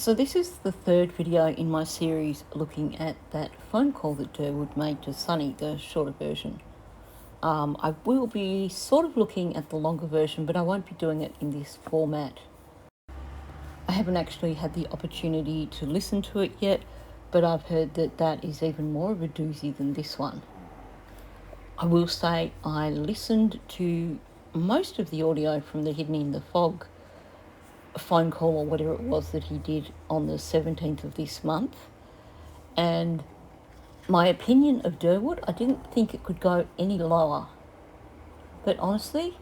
So this is the third video in my series looking at that phone call that Derwood made to Sunny, the shorter version. I will be sort of looking at the longer version, but I won't be doing it in this format. I haven't actually had the opportunity to listen to it yet, but I've heard that that is even more of a doozy than this one. I will say I listened to most of the audio from the Hidden in the Fog phone call or whatever it was that he did on the 17th of this month, and my opinion of Derwood, I didn't think it could go any lower, but honestly,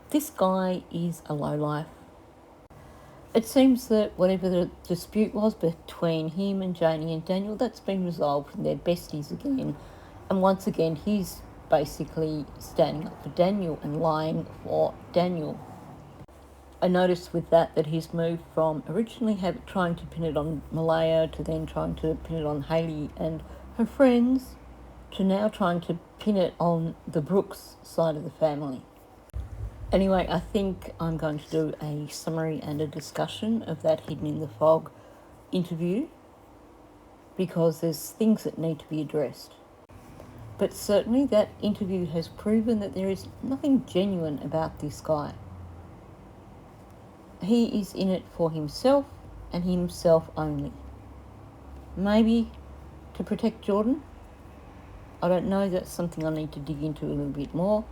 this guy is a lowlife. It seems that whatever the dispute was between him and Janie and Daniel, that's been resolved and they're besties again, and once again he's basically standing up for Daniel and lying for Daniel. I noticed with that he's moved from originally trying to pin it on Malehya to then trying to pin it on Hayley and her friends to now trying to pin it on the Brooks side of the family. Anyway, I think I'm going to do a summary and a discussion of that Hidden in the Fog interview because there's things that need to be addressed. But certainly that interview has proven that there is nothing genuine about this guy. He is in it for himself and himself only. Maybe to protect Jordan. I don't know, that's something I need to dig into a little bit more.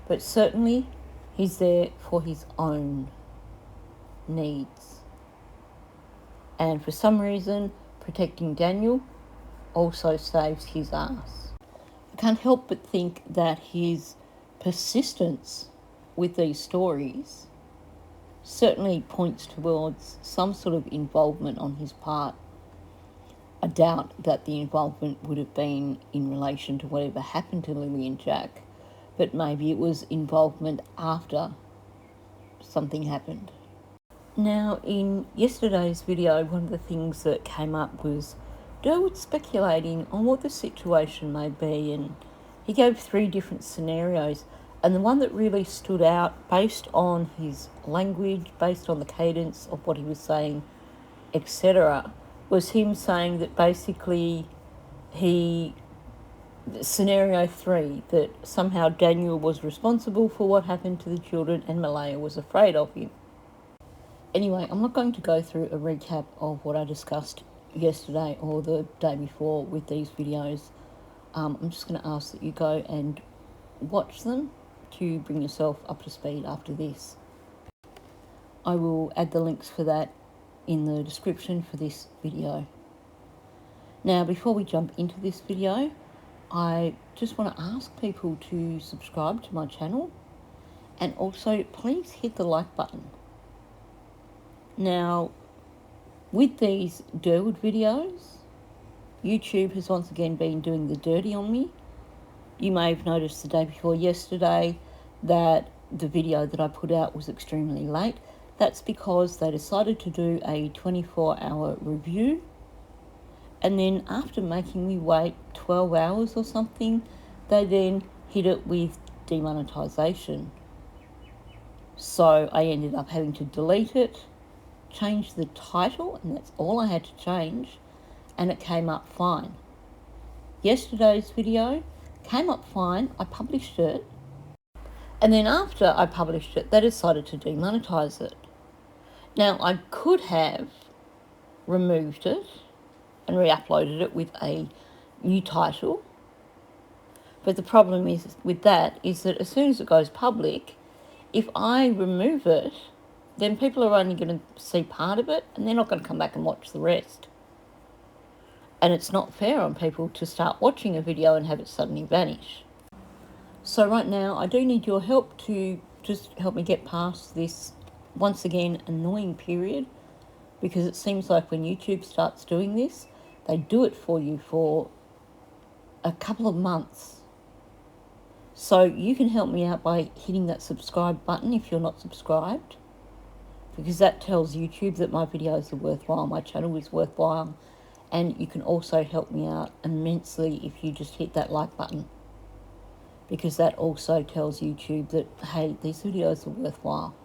But certainly he's there for his own needs. And for some reason, protecting Daniel also saves his ass. I can't help but think that his persistence with these stories certainly points towards some sort of involvement on his part. I doubt that the involvement would have been in relation to whatever happened to Lily and Jack, but maybe it was involvement after something happened. Now, in yesterday's video, one of the things that came up was Derwood speculating on what the situation may be, and he gave 3 different scenarios. And the one that really stood out, based on his language, based on the cadence of what he was saying, etc., was him saying that basically scenario 3, that somehow Daniel was responsible for what happened to the children and Malehya was afraid of him. Anyway, I'm not going to go through a recap of what I discussed yesterday or the day before with these videos. I'm just going to ask that you go and watch them to bring yourself up to speed after this. I will add the links for that in the description for this video. Now, before we jump into this video, I just want to ask people to subscribe to my channel and also please hit the like button. Now, with these Derwood videos, YouTube has once again been doing the dirty on me. You may have noticed the day before yesterday that the video that I put out was extremely late. That's because they decided to do a 24-hour review, and then after making me wait 12 hours or something, they then hit it with demonetization. So I ended up having to delete it, change the title, and that's all I had to change, and it came up fine. Yesterday's video came up fine, I published it, and then after I published it, they decided to demonetize it. Now, I could have removed it and re-uploaded it with a new title, but the problem is with that is that as soon as it goes public, if I remove it, then people are only going to see part of it and they're not going to come back and watch the rest. And it's not fair on people to start watching a video and have it suddenly vanish. So right now, I do need your help to just help me get past this, once again, annoying period, because it seems like when YouTube starts doing this, they do it for you for a couple of months. So you can help me out by hitting that subscribe button if you're not subscribed, because that tells YouTube that my videos are worthwhile, my channel is worthwhile, and you can also help me out immensely if you just hit that like button, because that also tells YouTube that, hey, these videos are worthwhile.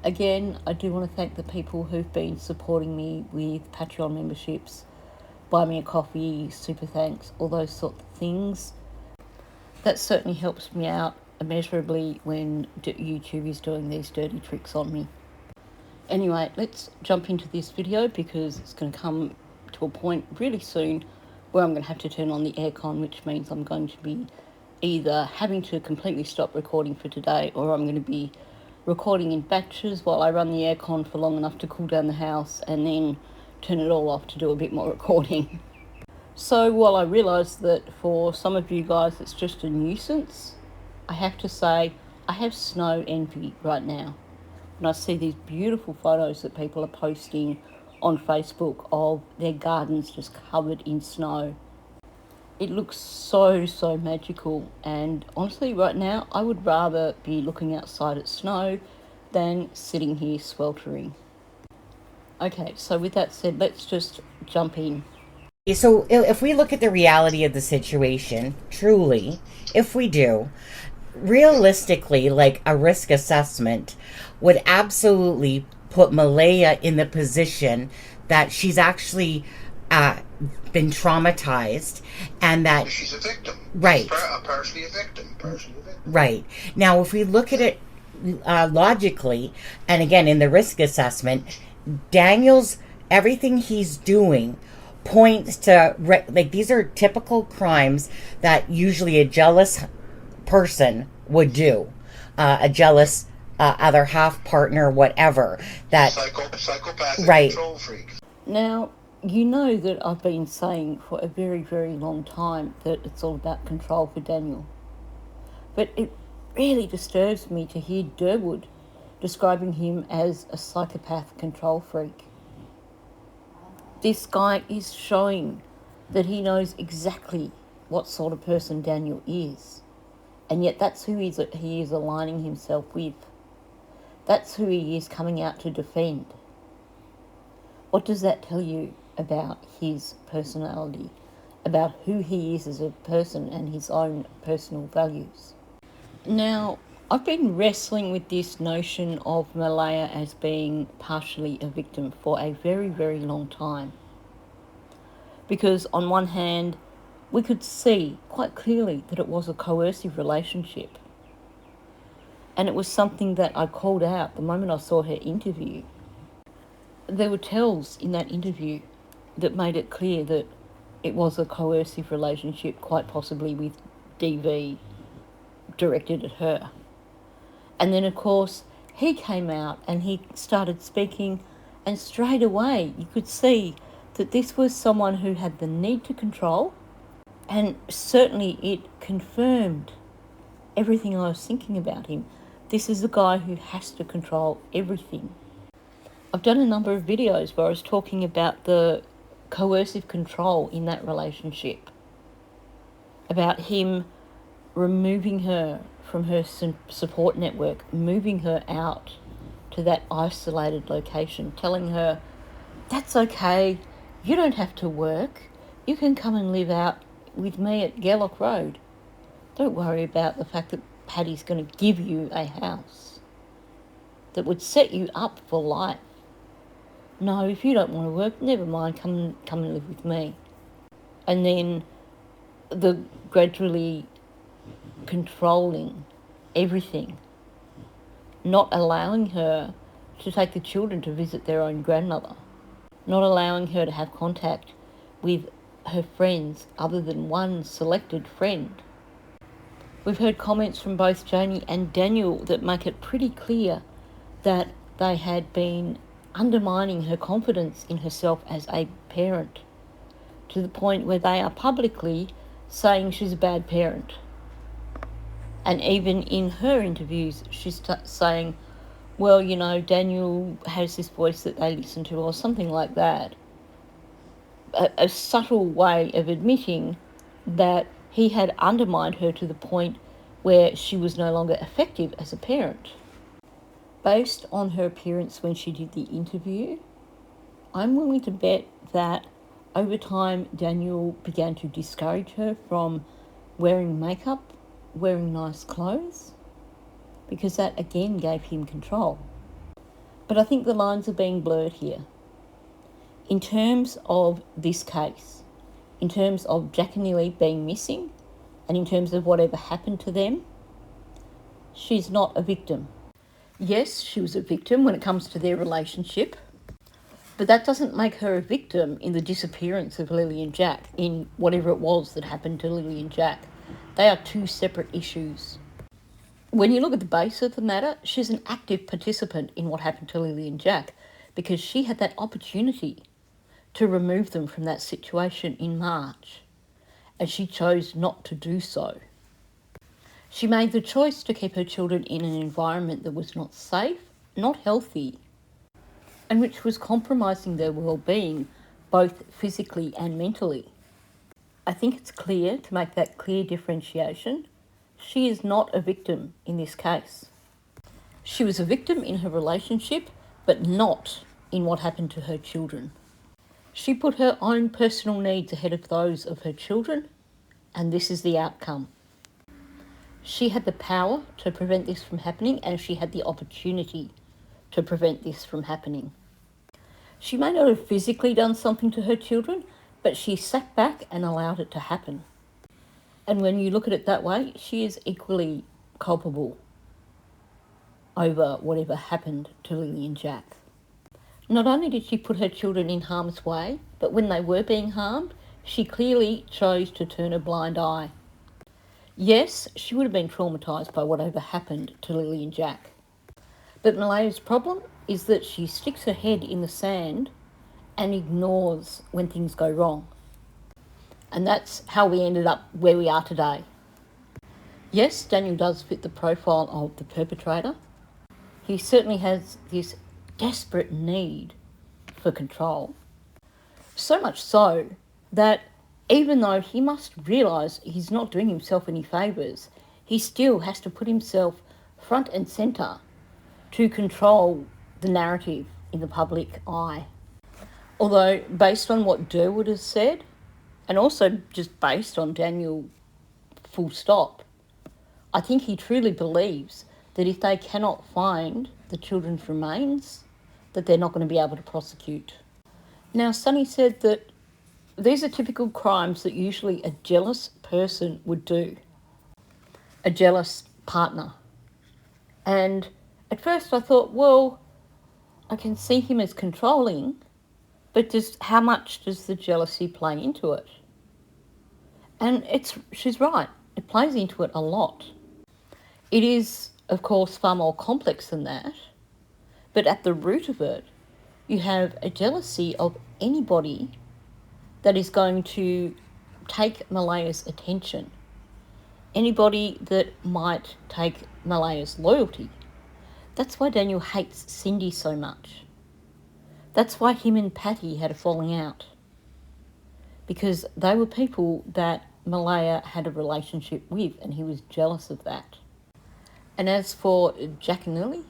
Again, I do want to thank the people who've been supporting me with Patreon memberships, buy me a coffee, super thanks, all those sort of things. That certainly helps me out immeasurably when YouTube is doing these dirty tricks on me. Anyway, let's jump into this video because it's going to come to a point really soon where I'm going to have to turn on the aircon, which means I'm going to be either having to completely stop recording for today, or I'm going to be recording in batches while I run the aircon for long enough to cool down the house and then turn it all off to do a bit more recording. So while I realise that for some of you guys it's just a nuisance, I have to say I have snow envy right now. And I see these beautiful photos that people are posting on Facebook of their gardens just covered in snow. It looks so magical, and honestly right now I would rather be looking outside at snow than sitting here sweltering. Okay, so with that said, let's just jump in. So if we look at the reality of the situation, truly, if we do, realistically, like a risk assessment would absolutely put Malehya in the position that she's actually been traumatized, and that she's a victim. Right. Partially a victim. Right. Now, if we look at it logically, and again in the risk assessment, Daniel's everything he's doing points to like these are typical crimes that usually a jealous person would do, a jealous other half partner, whatever. That psychopathic right. Control freak. Now, you know that I've been saying for a very long time that it's all about control for Daniel. But it really disturbs me to hear Derwood describing him as a psychopath control freak. This guy is showing that he knows exactly what sort of person Daniel is. And yet that's who he is aligning himself with. That's who he is coming out to defend. What does that tell you about his personality, about who he is as a person and his own personal values? Now, I've been wrestling with this notion of Malehya as being partially a victim for a very long time. Because on one hand, we could see quite clearly that it was a coercive relationship. And it was something that I called out the moment I saw her interview. There were tells in that interview that made it clear that it was a coercive relationship, quite possibly with DV directed at her. And then, of course, he came out and he started speaking, and straight away you could see that this was someone who had the need to control, and certainly it confirmed everything I was thinking about him. This is a guy who has to control everything. I've done a number of videos where I was talking about the coercive control in that relationship, about him removing her from her support network, moving her out to that isolated location, telling her, that's okay, you don't have to work, you can come and live out with me at Gerlock Road. Don't worry about the fact that Paddy's going to give you a house that would set you up for life. No, if you don't want to work, never mind, come and live with me. And then the gradually controlling everything, not allowing her to take the children to visit their own grandmother, not allowing her to have contact with her friends other than one selected friend. We've heard comments from both Janie and Daniel that make it pretty clear that they had been undermining her confidence in herself as a parent, to the point where they are publicly saying she's a bad parent. And even in her interviews, she's saying, well, you know, Daniel has this voice that they listen to, or something like that. A subtle way of admitting that he had undermined her to the point where she was no longer effective as a parent. Based on her appearance when she did the interview, I'm willing to bet that over time Daniel began to discourage her from wearing makeup, wearing nice clothes, because that again gave him control. But I think the lines are being blurred here. In terms of this case, in terms of Jack and Lily being missing, and in terms of whatever happened to them, she's not a victim. Yes, she was a victim when it comes to their relationship, but that doesn't make her a victim in the disappearance of Lily and Jack, in whatever it was that happened to Lily and Jack. They are two separate issues. When you look at the base of the matter, she's an active participant in what happened to Lily and Jack, because she had that opportunity to remove them from that situation in March, and she chose not to do so. She made the choice to keep her children in an environment that was not safe, not healthy, and which was compromising their well-being, both physically and mentally. I think it's clear to make that clear differentiation. She is not a victim in this case. She was a victim in her relationship, but not in what happened to her children. She put her own personal needs ahead of those of her children, and this is the outcome. She had the power to prevent this from happening, and she had the opportunity to prevent this from happening. She may not have physically done something to her children, but she sat back and allowed it to happen. And when you look at it that way, she is equally culpable over whatever happened to Lily and Jack. Not only did she put her children in harm's way, but when they were being harmed, she clearly chose to turn a blind eye. Yes, she would have been traumatised by whatever happened to Lily and Jack. But Malehya's problem is that she sticks her head in the sand and ignores when things go wrong. And that's how we ended up where we are today. Yes, Daniel does fit the profile of the perpetrator. He certainly has this desperate need for control. So much so that even though he must realise he's not doing himself any favours, he still has to put himself front and centre to control the narrative in the public eye. Although, based on what Derwood has said, and also just based on Daniel full stop, I think he truly believes that if they cannot find the children's remains, that they're not going to be able to prosecute. Now, Sonny said that these are typical crimes that usually a jealous person would do, a jealous partner. And at first I thought, well, I can see him as controlling, but just how much does the jealousy play into it? And she's right, it plays into it a lot. It is, of course, far more complex than that, but at the root of it, you have a jealousy of anybody that is going to take Malehya's attention, anybody that might take Malehya's loyalty. That's why Daniel hates Cindy so much. That's why him and Patty had a falling out, because they were people that Malehya had a relationship with, and he was jealous of that. And as for Jack and Lily,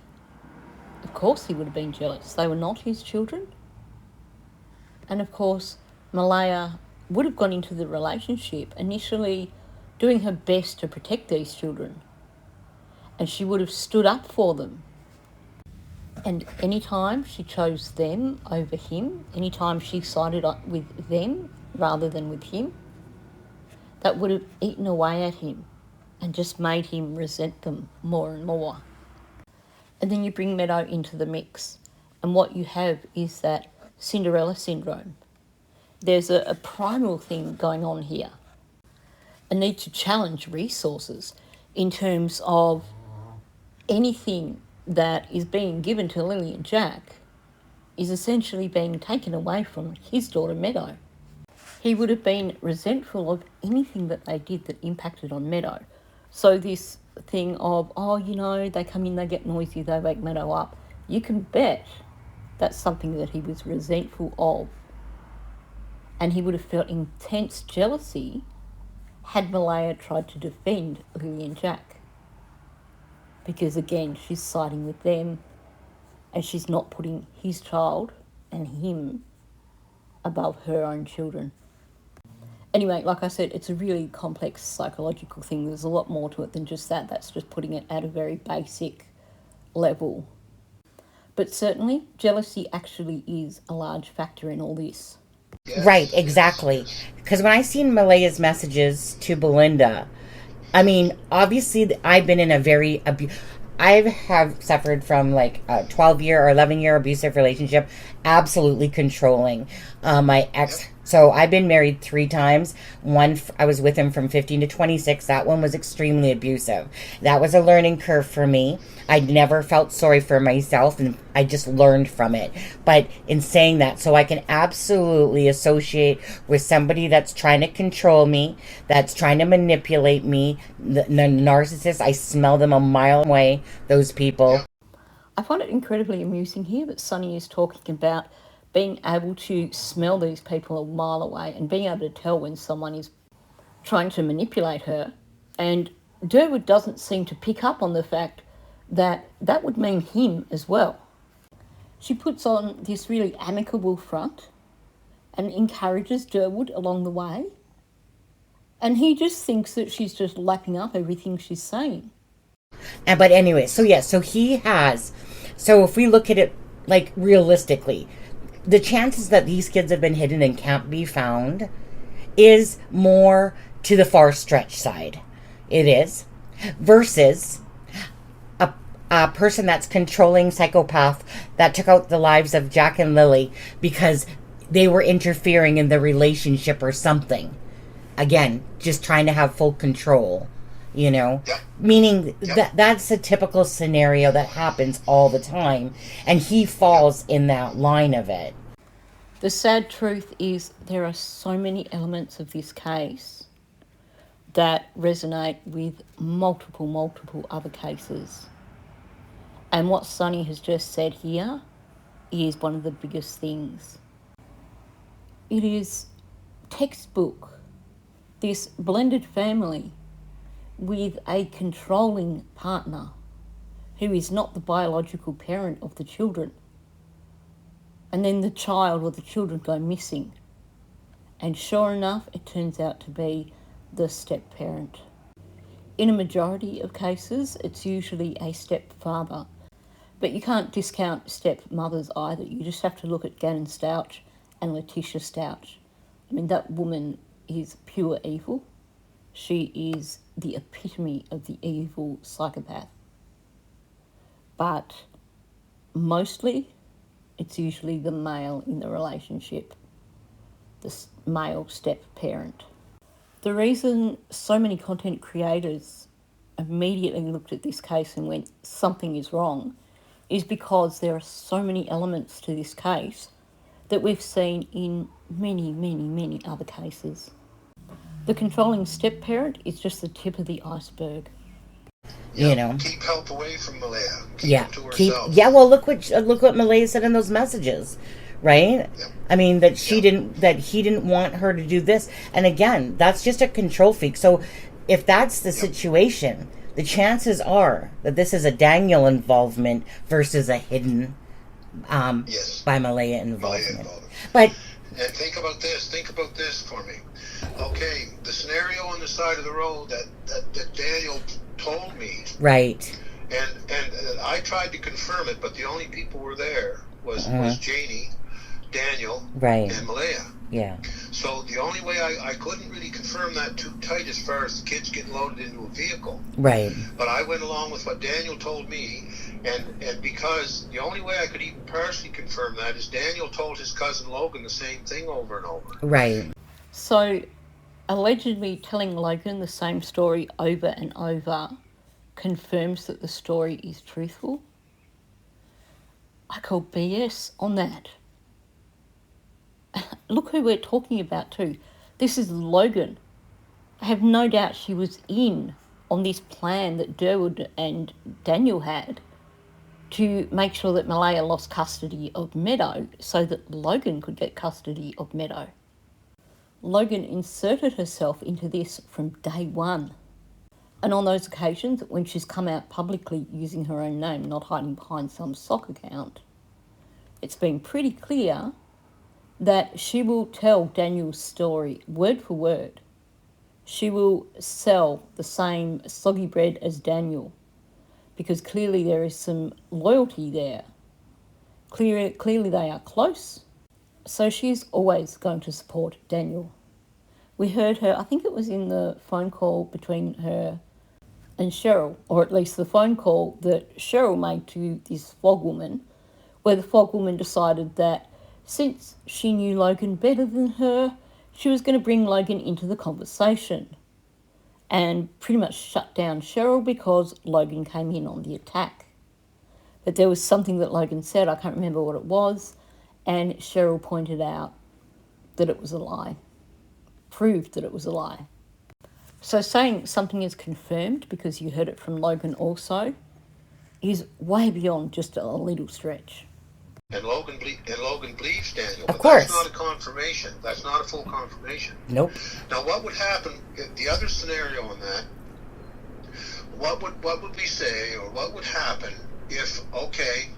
of course he would have been jealous. They were not his children. And of course, Malehya would have gone into the relationship initially doing her best to protect these children. And she would have stood up for them. And anytime she chose them over him, anytime she sided with them rather than with him, that would have eaten away at him and just made him resent them more and more. And then you bring Meadow into the mix, and what you have is that Cinderella syndrome. There's a primal thing going on here, a need to challenge resources in terms of anything that is being given to Lily and Jack is essentially being taken away from his daughter Meadow. He would have been resentful of anything that they did that impacted on Meadow. So this thing of, they come in, they get noisy, they wake Meadow up, you can bet that's something that he was resentful of. And he would have felt intense jealousy had Malehya tried to defend Lily and Jack. Because again, she's siding with them and she's not putting his child and him above her own children. Anyway, like I said, it's a really complex psychological thing. There's a lot more to it than just that. That's just putting it at a very basic level. But certainly, jealousy actually is a large factor in all this. Yes, Right, yes, exactly. yes. Because when I seen Malehya's messages to Belinda, I mean, obviously, I've been in a very I have suffered from like a 12-year or 11-year abusive relationship, absolutely controlling. My Yep. ex, so I've been married 3 times. One, I was with him from 15 to 26. That one was extremely abusive. That was a learning curve for me. I never felt sorry for myself, and I just learned from it. But in saying that, so I can absolutely associate with somebody that's trying to control me, that's trying to manipulate me, the narcissist. I smell them a mile away, those people. Yep. I find it incredibly amusing here that Sunny is talking about being able to smell these people a mile away and being able to tell when someone is trying to manipulate her. And Derwood doesn't seem to pick up on the fact that that would mean him as well. She puts on this really amicable front and encourages Derwood along the way. And he just thinks that she's just lapping up everything she's saying. And but anyway, so yes, so he has. So if we look at it like realistically, the chances that these kids have been hidden and can't be found is more to the far stretch side. It is. Versus a person that's controlling psychopath that took out the lives of Jack and Lily because they were interfering in the relationship or something. Again, just trying to have full control, you know? Yep. Meaning Yep. that's a typical scenario that happens all the time, and he falls in that line of it. The sad truth is there are so many elements of this case that resonate with multiple other cases. And what Sunny has just said here is one of the biggest things. It is textbook, this blended family with a controlling partner who is not the biological parent of the children. And then the child or the children go missing. And sure enough, it turns out to be the step-parent. In a majority of cases, it's usually a stepfather. But you can't discount stepmothers either. You just have to look at Gannon Stouch and Letitia Stouch. I mean, that woman is pure evil. She is the epitome of the evil psychopath. But mostly, it's usually the male in the relationship, the male step-parent. The reason so many content creators immediately looked at this case and went, something is wrong, is because there are so many elements to this case that we've seen in many other cases. The controlling step-parent is just the tip of the iceberg. Yep. You know. Keep help away from Malehya. Keep Yeah, him to herself. well, look what Malehya said in those messages, right? Yep. I mean that he Yep. didn't want her to do this, and again, that's just a control freak. So, if that's the situation, the chances are that this is a Daniel involvement versus a hidden Yes. by Malehya Malehya involvement. involvement. But And think about this. Think about this for me. Okay, the scenario on the side of the road that Daniel told me, right, and I tried to confirm it, but the only people who were there was Janie, Daniel, right, and Malehya. yeah, So the only way I couldn't really confirm that too tight as far as the kids getting loaded into a vehicle. right, But I went along with what Daniel told me, and because the only way I could even partially confirm that is Daniel told his cousin Logan the same thing over and over. right, So, allegedly telling Logan the same story over and over confirms that the story is truthful. I call BS on that. Look who we're talking about too. This is Logan. I have no doubt she was in on this plan that Derwood and Daniel had to make sure that Malehya lost custody of Meadow so that Logan could get custody of Meadow. Logan inserted herself into this from day one. And on those occasions, when she's come out publicly using her own name, not hiding behind some sock account, it's been pretty clear that she will tell Daniel's story word for word. She will sell the same soggy bread as Daniel because clearly there is some loyalty there. Clearly they are close, so she's always going to support Daniel. We heard her, I think it was in the phone call between her and Cheryl, or at least the phone call that Cheryl made to this fog woman, where the fog woman decided that since she knew Logan better than her, she was going to bring Logan into the conversation and pretty much shut down Cheryl because Logan came in on the attack. But there was something that Logan said, I can't remember what it was, and Cheryl pointed out that it was a lie, proved that it was a lie. So saying something is confirmed because you heard it from Logan also is way beyond just a little stretch. And Logan believes Daniel. Of course. That's not a confirmation. That's not a full confirmation. Nope. Now, what would happen, the other scenario on that, what would we say, or what would happen if, okay,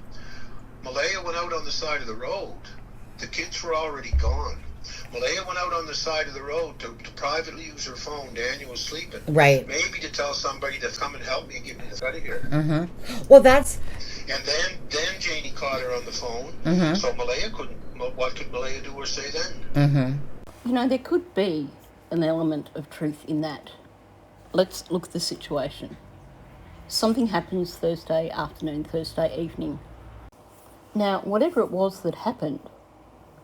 Malehya went out on the side of the road, the kids were already gone. Malehya went out on the side of the road to privately use her phone. Daniel was sleeping. Right. Maybe to tell somebody to come and help me and get me out of here. Mm-hmm. Well, that's... And then Janie caught her on the phone. Mm-hmm. So Malehya couldn't. What could Malehya do or say then? Mm-hmm. You know, there could be an element of truth in that. Let's look at the situation. Something happens Thursday afternoon, Thursday evening. Now, whatever it was that happened,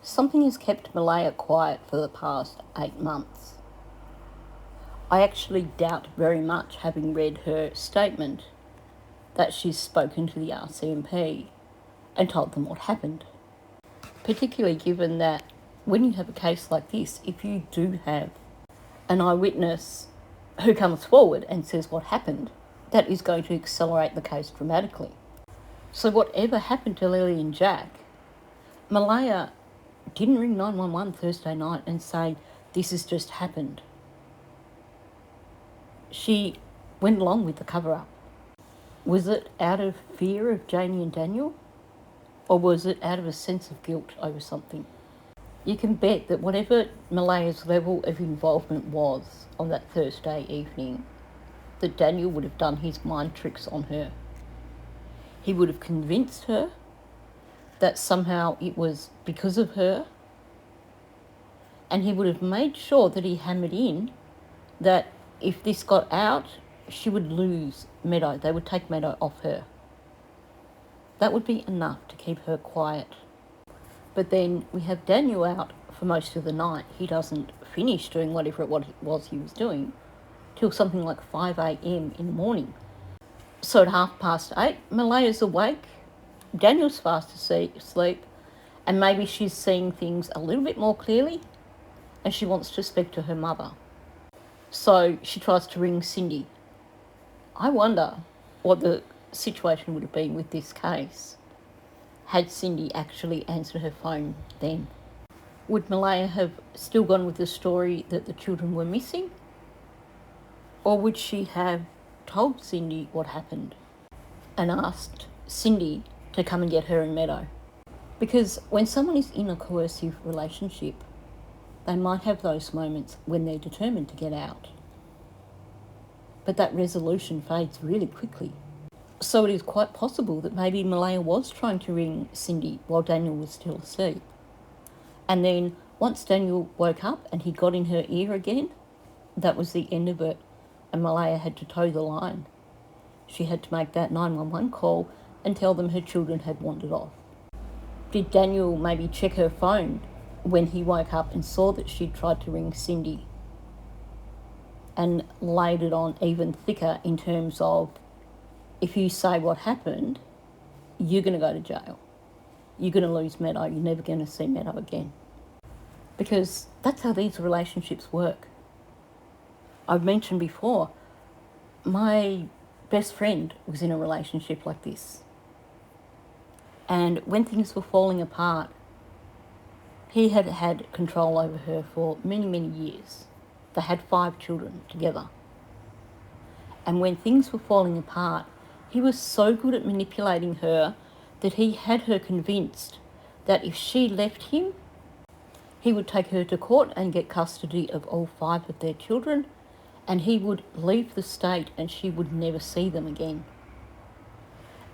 something has kept Malehya quiet for the past 8 months. I actually doubt very much, having read her statement, that she's spoken to the RCMP and told them what happened. Particularly given that when you have a case like this, if you do have an eyewitness who comes forward and says what happened, that is going to accelerate the case dramatically. So whatever happened to Lily and Jack, Malehya didn't ring 911 Thursday night and say, this has just happened. She went along with the cover-up. Was it out of fear of Janie and Daniel? Or was it out of a sense of guilt over something? You can bet that whatever Malehya's level of involvement was on that Thursday evening, that Daniel would have done his mind tricks on her. He would have convinced her that somehow it was because of her, and he would have made sure that he hammered in that if this got out, she would lose Meadow. They would take Meadow off her. That would be enough to keep her quiet. But then we have Daniel out for most of the night. He doesn't finish doing whatever it was he was doing till something like 5 a.m. in the morning. So at 8:30, Malehya's awake, Daniel's fast asleep, and maybe she's seeing things a little bit more clearly, and she wants to speak to her mother. So she tries to ring Cindy. I wonder what the situation would have been with this case had Cindy actually answered her phone then. Would Malehya have still gone with the story that the children were missing? Or would she have told Cindy what happened and asked Cindy to come and get her and Meadow? Because when someone is in a coercive relationship, they might have those moments when they're determined to get out. But that resolution fades really quickly. So it is quite possible that maybe Malehya was trying to ring Cindy while Daniel was still asleep. And then once Daniel woke up and he got in her ear again, that was the end of it, and Malehya had to toe the line. She had to make that 911 call and tell them her children had wandered off. Did Daniel maybe check her phone when he woke up and saw that she'd tried to ring Cindy and laid it on even thicker in terms of, if you say what happened, you're going to go to jail. You're going to lose Meadow. You're never going to see Meadow again. Because that's how these relationships work. I've mentioned before, my best friend was in a relationship like this. And when things were falling apart, he had had control over her for many, many years. They had 5 children together. And when things were falling apart, he was so good at manipulating her that he had her convinced that if she left him, he would take her to court and get custody of all 5 of their children, and he would leave the state and she would never see them again.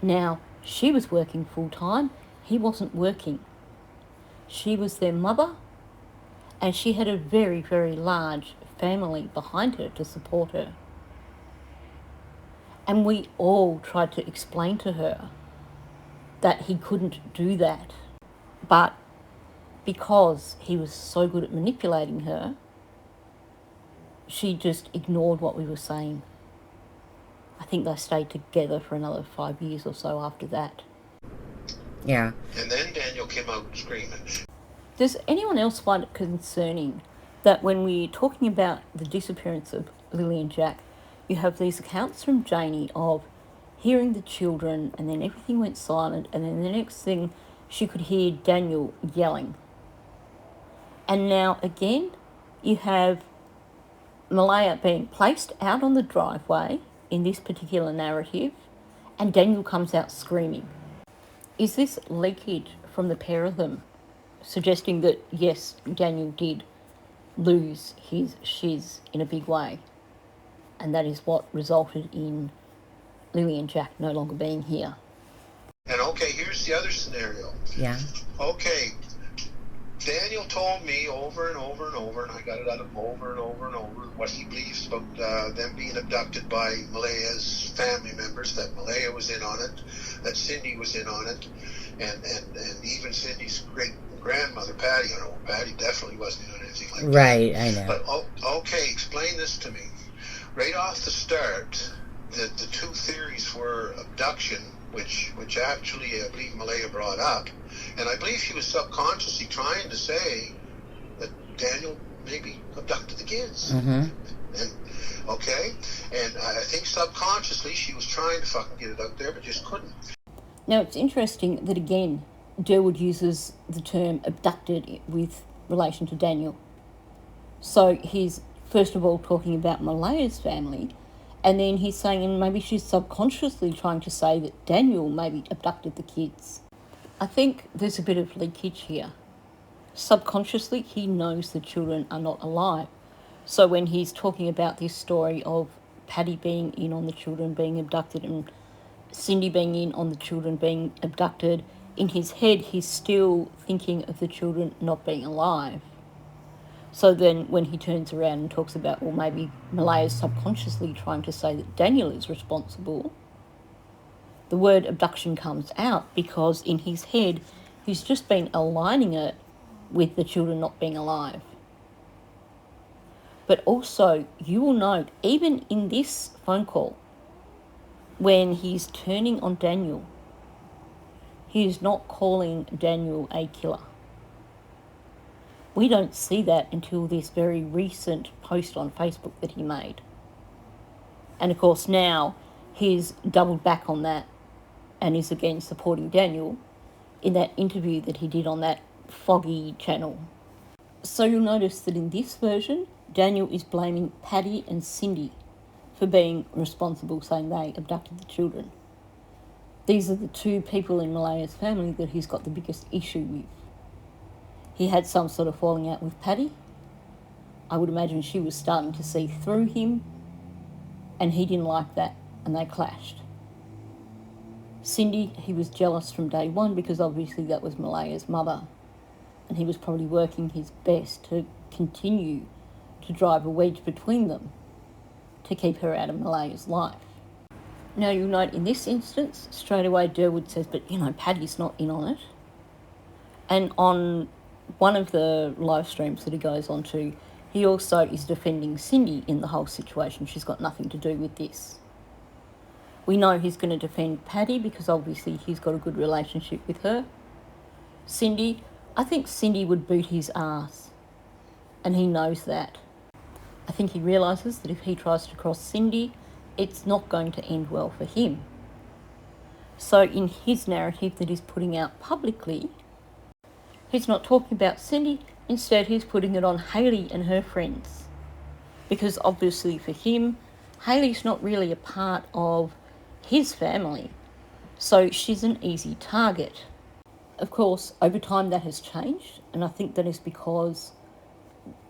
Now, she was working full-time, he wasn't working. She was their mother, and she had a very, very large family behind her to support her. And we all tried to explain to her that he couldn't do that. But because he was so good at manipulating her, she just ignored what we were saying. I think they stayed together for another 5 years or so after that. Yeah. And then Daniel came out screaming. Does anyone else find it concerning that when we're talking about the disappearance of Lily and Jack, you have these accounts from Janie of hearing the children and then everything went silent, and then the next thing she could hear Daniel yelling. And now again, you have Malehya being placed out on the driveway in this particular narrative, and Daniel comes out screaming. Is this leakage from the pair of them suggesting that, yes, Daniel did lose his shiz in a big way, and that is what resulted in Lily and Jack no longer being here? And okay, here's the other scenario. Yeah. Okay, Daniel told me over and over and over, and I got it out of him over and over and over, what he believes about them being abducted by Malehya's family members, that Malehya was in on it, that Cindy was in on it, and even Cindy's great-grandmother, Patty. I know Patty definitely wasn't in on anything like that. Right, I know. But, okay, explain this to me. Right off the start, the two theories were abduction, which actually I believe Malehya brought up, and I believe she was subconsciously trying to say that Daniel maybe abducted the kids. Mm-hmm. And okay, and I think subconsciously she was trying to fucking get it out there, but just couldn't. Now, it's interesting that, again, Derwood uses the term abducted with relation to Daniel. So he's, first of all, talking about Malehya's family, and then he's saying, and maybe she's subconsciously trying to say that Daniel maybe abducted the kids. I think there's a bit of leakage here. Subconsciously, he knows the children are not alive. So when he's talking about this story of Patty being in on the children being abducted and Cindy being in on the children being abducted, in his head he's still thinking of the children not being alive. So then when he turns around and talks about, well, maybe Malehya's subconsciously trying to say that Daniel is responsible, the word abduction comes out because in his head he's just been aligning it with the children not being alive. But also, you will note, even in this phone call, when he's turning on Daniel, he is not calling Daniel a killer. We don't see that until this very recent post on Facebook that he made. And of course now he's doubled back on that and is again supporting Daniel in that interview that he did on that foggy channel. So you'll notice that in this version, Daniel is blaming Patty and Cindy for being responsible, saying they abducted the children. These are the two people in Malehya's family that he's got the biggest issue with. He had some sort of falling out with Patty. I would imagine she was starting to see through him, and he didn't like that, and they clashed. Cindy, he was jealous from day one because obviously that was Malehya's mother, and he was probably working his best to continue to drive a wedge between them to keep her out of Malehya's life. Now you'll note in this instance, straight away Derwood says, but Patty's not in on it. And on one of the live streams that he goes on to, he also is defending Cindy in the whole situation. She's got nothing to do with this. We know he's going to defend Patty because obviously he's got a good relationship with her. Cindy, I think Cindy would boot his ass, and he knows that. I think he realises that if he tries to cross Cindy, it's not going to end well for him. So in his narrative that he's putting out publicly, he's not talking about Cindy, instead he's putting it on Hayley and her friends. Because obviously for him, Hayley's not really a part of his family, so she's an easy target. Of course, over time that has changed, and I think that is because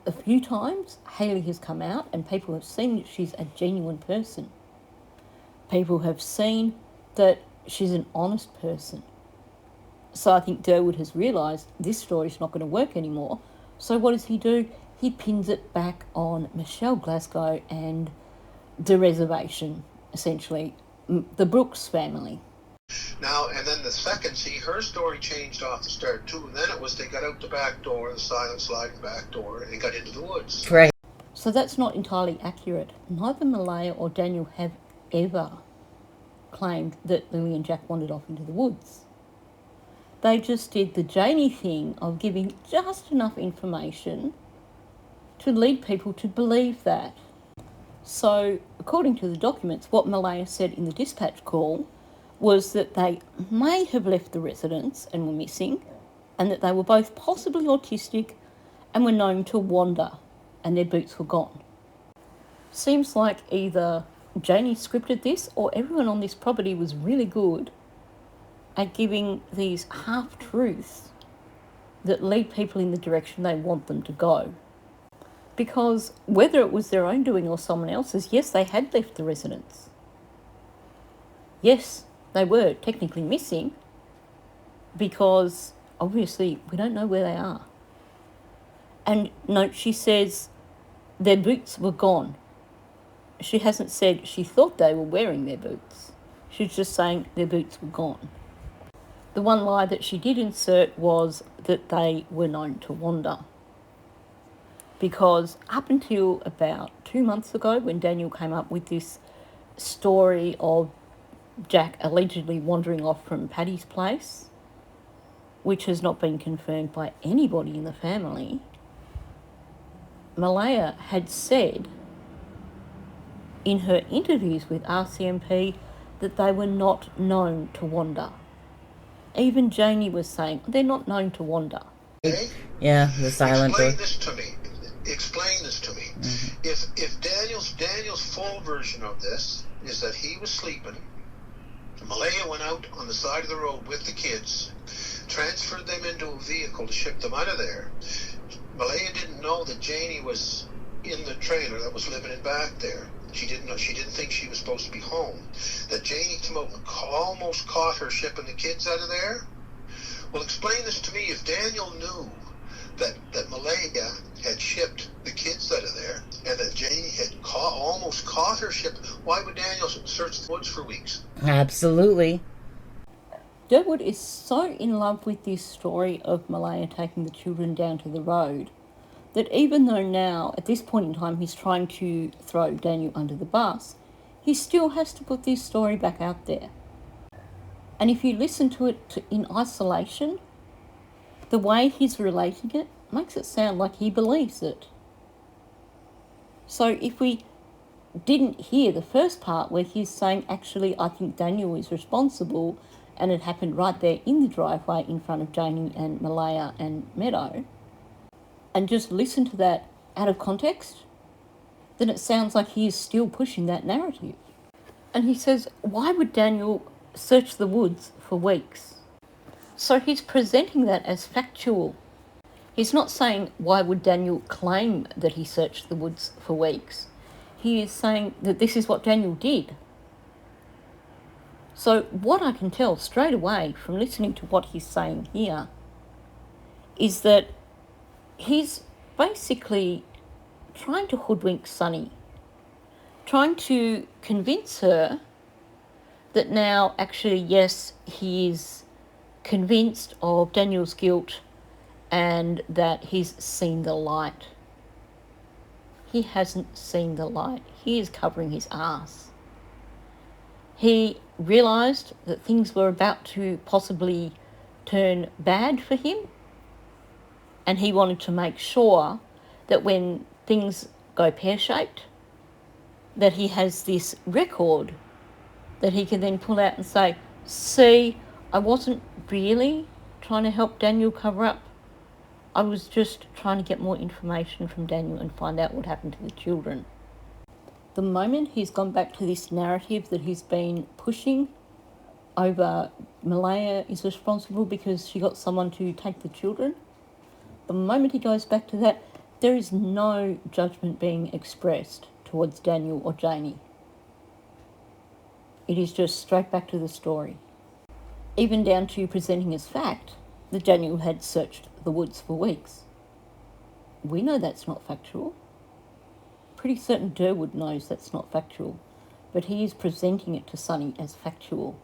a few times Hayley has come out and people have seen that she's a genuine person. People have seen that she's an honest person. So I think Derwood has realised this story's not going to work anymore. So what does he do? He pins it back on Michelle Glasgow and the reservation, essentially, the Brooks family. Now, and then the second, her story changed off the start too. And then it was they got out the back door, the silent sliding back door, and got into the woods. Right. So that's not entirely accurate. Neither Malehya or Daniel have ever claimed that Lily and Jack wandered off into the woods. They just did the Janie thing of giving just enough information to lead people to believe that. So, according to the documents, what Malehya said in the dispatch call was that they may have left the residence and were missing, and that they were both possibly autistic and were known to wander, and their boots were gone. Seems like either Janie scripted this or everyone on this property was really good at giving these half-truths that lead people in the direction they want them to go. Because whether it was their own doing or someone else's, yes, they had left the residence. Yes, they were technically missing because obviously we don't know where they are. And note, she says their boots were gone. She hasn't said she thought they were wearing their boots. She's just saying their boots were gone. The one lie that she did insert was that they were known to wander. Because up until about 2 months ago, when Daniel came up with this story of Jack allegedly wandering off from Paddy's place, which has not been confirmed by anybody in the family, Malehya had said in her interviews with RCMP that they were not known to wander. Even Janie was saying they're not known to wander. Okay? Yeah, the silent door. Explain this to me. Mm-hmm. If Daniel's full version of this is that he was sleeping, Malehya went out on the side of the road with the kids, transferred them into a vehicle to ship them out of there. Malehya didn't know that Janie was in the trailer that was living in back there. She didn't know. She didn't think she was supposed to be home. That Janie came out and almost caught her shipping the kids out of there. Well, explain this to me. If Daniel knew that Malehya had shipped the kids out of there and that Janie had almost caught her ship, why would Daniel search the woods for weeks? Absolutely. Derwood is so in love with this story of Malehya taking the children down to the road that even though now, at this point in time, he's trying to throw Daniel under the bus, he still has to put this story back out there. And if you listen to it in isolation, the way he's relating it makes it sound like he believes it. So if we didn't hear the first part where he's saying, actually, I think Daniel is responsible, and it happened right there in the driveway in front of Janie and Malehya and Meadow, and just listen to that out of context, then it sounds like he is still pushing that narrative. And he says, why would Daniel search the woods for weeks? So he's presenting that as factual. He's not saying, why would Daniel claim that he searched the woods for weeks? He is saying that this is what Daniel did. So what I can tell straight away from listening to what he's saying here is that he's basically trying to hoodwink Sunny, trying to convince her that now actually, yes, he is convinced of Daniel's guilt and that he's seen the light. He hasn't seen the light. He is covering his ass. He realised that things were about to possibly turn bad for him, and he wanted to make sure that when things go pear-shaped, that he has this record that he can then pull out and say, see, I wasn't really trying to help Daniel cover up. I was just trying to get more information from Daniel and find out what happened to the children. The moment he's gone back to this narrative that he's been pushing over Malehya is responsible because she got someone to take the children, the moment he goes back to that, there is no judgment being expressed towards Daniel or Janie. It is just straight back to the story. even down to presenting as fact that Daniel had searched the woods for weeks. We know that's not factual. Pretty certain Derwood knows that's not factual, but he is presenting it to Sonny as factual.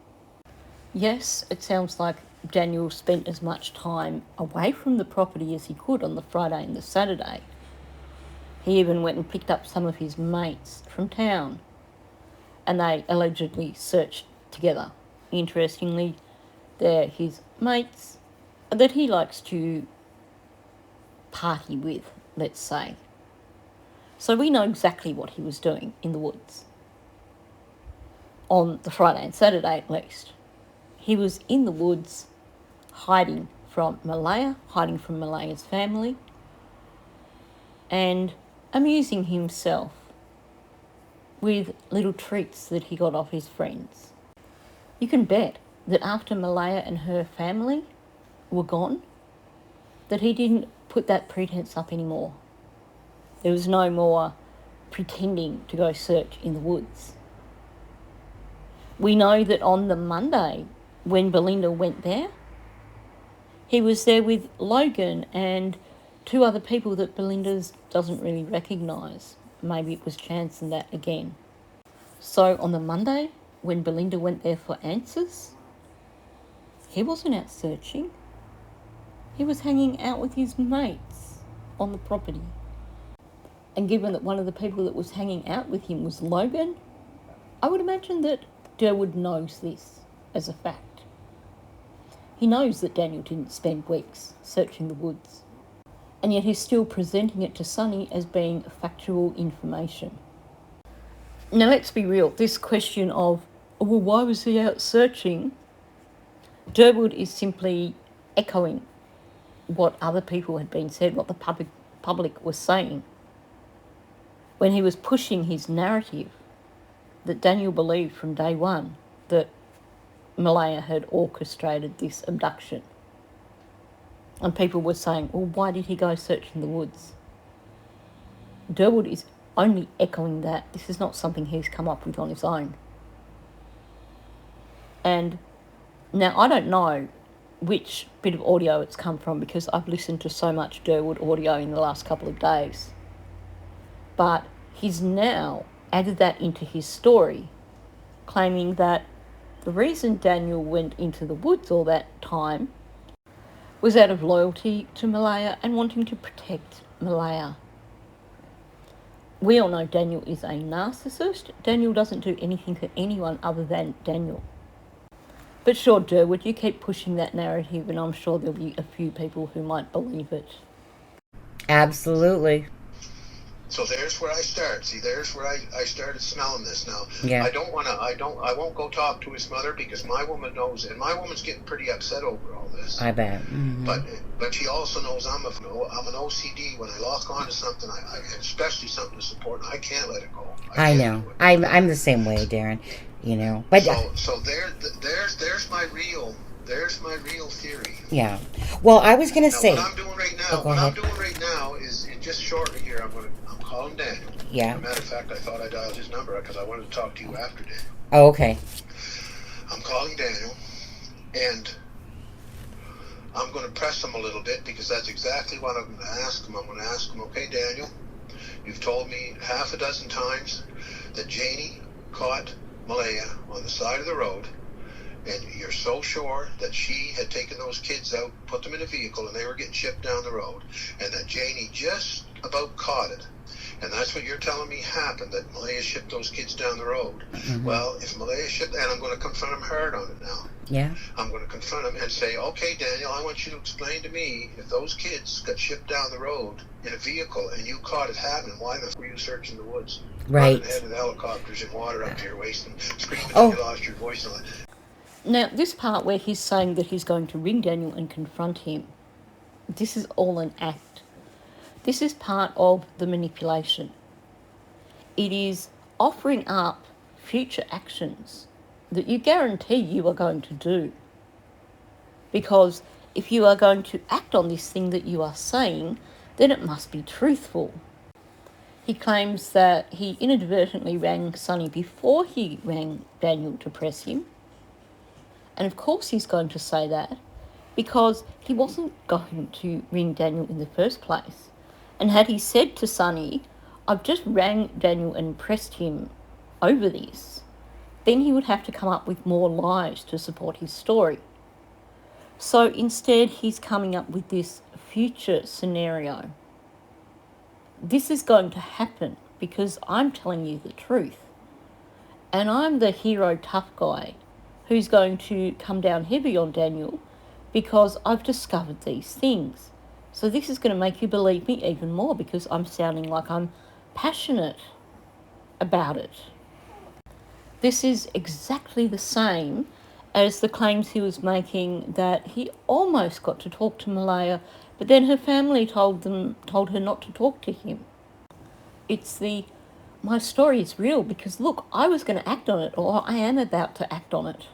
Yes, it sounds like Daniel spent as much time away from the property as he could on the Friday and the Saturday. He even went and picked up some of his mates from town, and they allegedly searched together. Interestingly, they're his mates that he likes to party with, let's say. So we know exactly what he was doing in the woods. On the Friday and Saturday at least. He was in the woods hiding from Malehya, hiding from Malehya's family, and amusing himself with little treats that he got off his friends. You can bet that after Malehya and her family were gone, that he didn't put that pretense up anymore. There was no more pretending to go search in the woods. We know that on the Monday, when Belinda went there, he was there with Logan and two other people that Belinda doesn't really recognise. Maybe it was Chance and that again. So on the Monday, when Belinda went there for answers, he wasn't out searching. He was hanging out with his mates on the property. And given that one of the people that was hanging out with him was Logan, I would imagine that Derwood knows this as a fact. He knows that Daniel didn't spend weeks searching the woods, and yet he's still presenting it to Sonny as being factual information. Now let's be real, this question of, well, why was he out searching? Derwood is simply echoing what other people had been said, what the public was saying, when he was pushing his narrative that Daniel believed from day one that Malehya had orchestrated this abduction. And people were saying, well, why did he go search in the woods? Derwood is only echoing that. This is not something he's come up with on his own. And now I don't know which bit of audio it's come from because I've listened to so much Derwood audio in the last couple of days. But he's now added that into his story, claiming that the reason Daniel went into the woods all that time was out of loyalty to Malehya and wanting to protect Malehya. We all know Daniel is a narcissist. Daniel doesn't do anything for anyone other than Daniel. But sure, Derwood, you keep pushing that narrative and I'm sure there'll be a few people who might believe it. Absolutely. So there's where I start. See, there's where I started smelling this now. Yeah. I won't go talk to his mother because my woman knows, and my woman's getting pretty upset over all this. I bet. Mm-hmm. But she also knows I'm an OCD. When I lock onto something, I especially something to support, I can't let it go. I know. I'm the same way, Darren. You know. But so there's my real theory. Yeah. Well, I was gonna say. What I'm doing right now is just shortly here. I'm calling Daniel. Yeah. As a matter of fact, I thought I dialed his number because I wanted to talk to you after Daniel. Oh, okay. I'm calling Daniel, and I'm going to press him a little bit because that's exactly what I'm going to ask him. I'm going to ask him, okay, Daniel, you've told me half a dozen times that Janie caught Malehya on the side of the road, and you're so sure that she had taken those kids out, put them in a vehicle, and they were getting shipped down the road, and that Janie just about caught it. And that's what you're telling me happened, that Malehya shipped those kids down the road. Mm-hmm. Well, if Malehya shipped, and I'm going to confront him hard on it now. Yeah. I'm going to confront him and say, okay, Daniel, I want you to explain to me, if those kids got shipped down the road in a vehicle and you caught it happening, why the f*** were you searching the woods? Right. Head of the helicopters in water up to your waist and screaming until you lost your voice. And now, this part where he's saying that he's going to ring Daniel and confront him, this is all an act. This is part of the manipulation. It is offering up future actions that you guarantee you are going to do. Because if you are going to act on this thing that you are saying, then it must be truthful. He claims that he inadvertently rang Sonny before he rang Daniel to press him, And of course he's going to say that because he wasn't going to ring Daniel in the first place. And had he said to Sonny, I've just rang Daniel and pressed him over this, then he would have to come up with more lies to support his story. So instead, he's coming up with this future scenario. This is going to happen because I'm telling you the truth. And I'm the hero tough guy who's going to come down heavy on Daniel because I've discovered these things. So this is going to make you believe me even more because I'm sounding like I'm passionate about it. This is exactly the same as the claims he was making that he almost got to talk to Malehya, but then her family told her not to talk to him. It's my story is real because look, I was going to act on it, or I am about to act on it.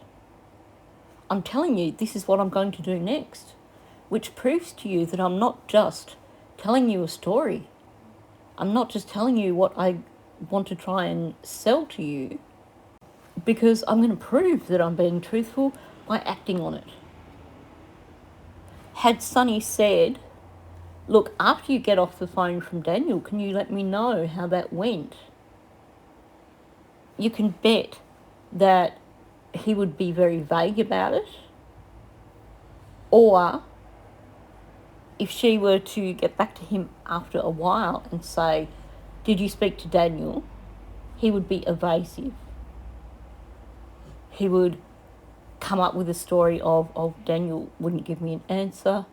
I'm telling you, this is what I'm going to do next, which proves to you that I'm not just telling you a story. I'm not just telling you what I want to try and sell to you, because I'm going to prove that I'm being truthful by acting on it. Had Sonny said, look, after you get off the phone from Daniel, can you let me know how that went? You can bet that he would be very vague about it. Or if she were to get back to him after a while and say, did you speak to Daniel? He would be evasive. He would come up with a story of Daniel wouldn't give me an answer,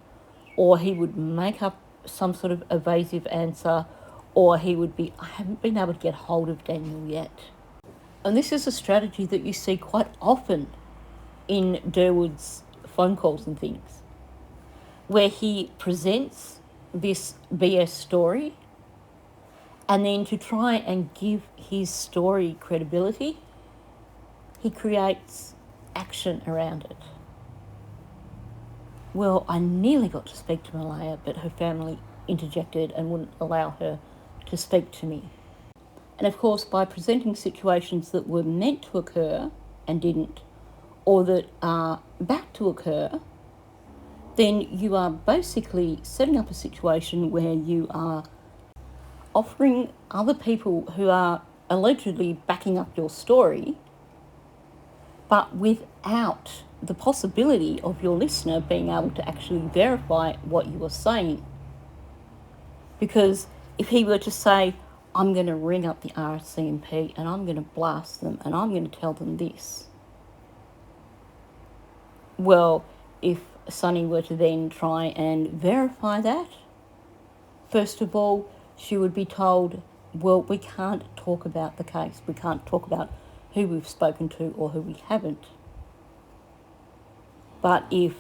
or he would make up some sort of evasive answer, or he would be, I haven't been able to get hold of Daniel yet. And this is a strategy that you see quite often in Derwood's phone calls and things, where he presents this BS story, and then to try and give his story credibility, he creates action around it. Well, I nearly got to speak to Malehya, but her family interjected and wouldn't allow her to speak to me. And of course, by presenting situations that were meant to occur and didn't, or that are back to occur, then you are basically setting up a situation where you are offering other people who are allegedly backing up your story, but without the possibility of your listener being able to actually verify what you are saying. Because if he were to say, I'm going to ring up the RCMP and I'm going to blast them and I'm going to tell them this, well, if Sonny were to then try and verify that, first of all, she would be told, well, we can't talk about the case. We can't talk about who we've spoken to or who we haven't. But if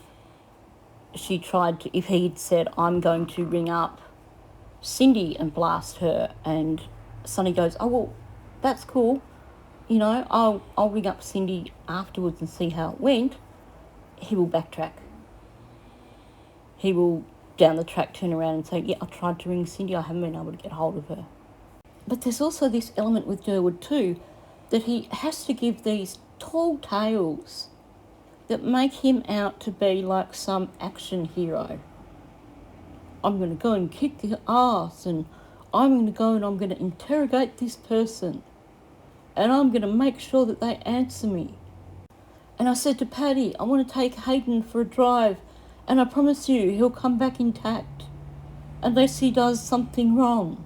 he'd said, I'm going to ring up Cindy and blast her, and Sonny goes, oh, well, that's cool. You know, I'll ring up Cindy afterwards and see how it went. He will backtrack. He will, down the track, turn around and say, yeah, I tried to ring Cindy, I haven't been able to get hold of her. But there's also this element with Derwood too, that he has to give these tall tales that make him out to be like some action hero. I'm going to go and kick their ass, and I'm going to go and I'm going to interrogate this person, and I'm going to make sure that they answer me. And I said to Paddy, I want to take Hayden for a drive, and I promise you he'll come back intact, unless he does something wrong.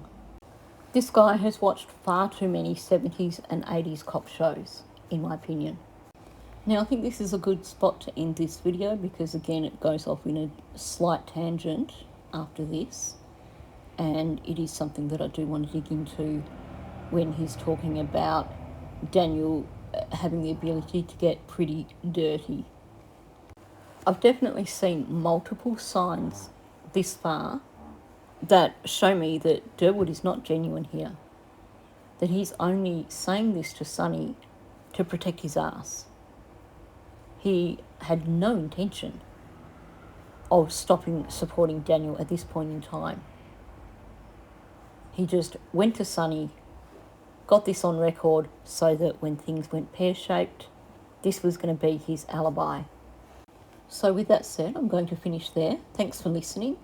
This guy has watched far too many 70s and 80s cop shows, in my opinion. Now, I think this is a good spot to end this video because, again, it goes off in a slight tangent after this, and it is something that I do want to dig into when he's talking about Daniel having the ability to get pretty dirty. I've definitely seen multiple signs this far that show me that Derwood is not genuine here, that he's only saying this to Sonny to protect his ass. He had no intention of stopping supporting Daniel at this point in time. He just went to Sonny, got this on record so that when things went pear-shaped, this was going to be his alibi. So with that said, I'm going to finish there. Thanks for listening.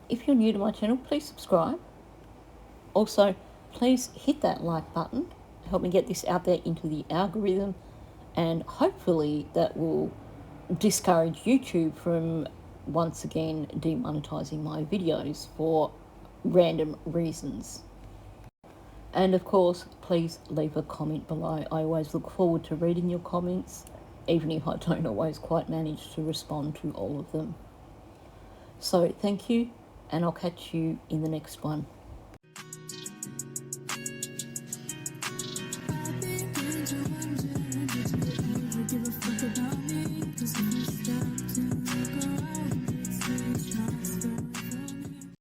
If you're new to my channel, please subscribe. Also, please hit that like button to help me get this out there into the algorithm, and hopefully that will discourage YouTube from once again demonetizing my videos for random reasons. And of course, please leave a comment below. I always look forward to reading your comments, even if I don't always quite manage to respond to all of them. So thank you, and I'll catch you in the next one.